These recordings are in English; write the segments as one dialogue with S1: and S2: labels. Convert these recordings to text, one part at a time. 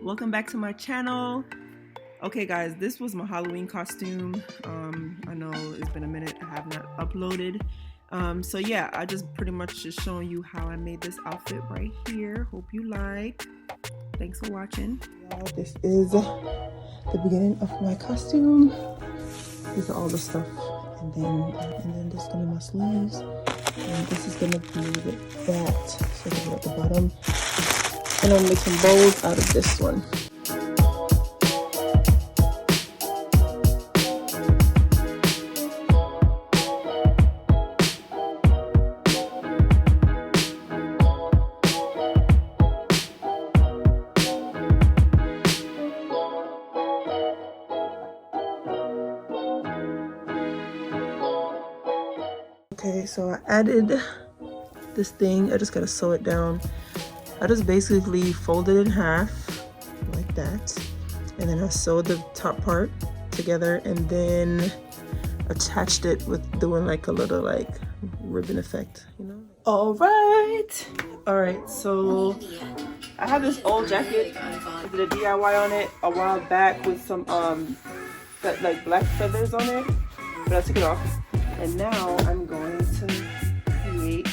S1: welcome back to my channel. Okay guys, this was my Halloween costume. I know it's been a minute, I have not uploaded. So yeah, I just pretty much just showing you how I made this outfit right here. Hope you like. Thanks for watching. This is the beginning of my costume. These are all the stuff, and then this is gonna be my sleeves, and this is gonna be the bat. So this is at the bottom, and I'm gonna make some bows out of this one. Okay, so I added this thing. I just gotta sew it down. I just basically folded it in half like that, and then I sewed the top part together and then attached it with doing like a little like ribbon effect, you know. All right, so I have this old jacket. I did a DIY on it a while back with some that like black feathers on it, but I took it off. And now I'm going to create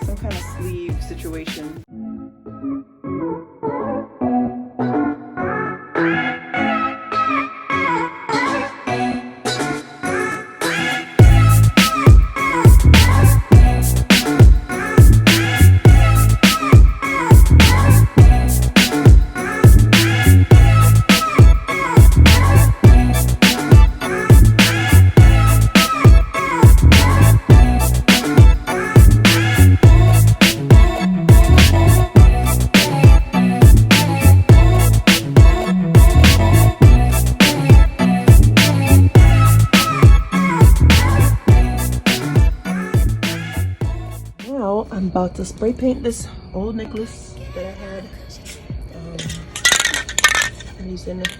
S1: some kind of sleeve situation. I'm about to spray paint this old necklace that I had. I'm using that.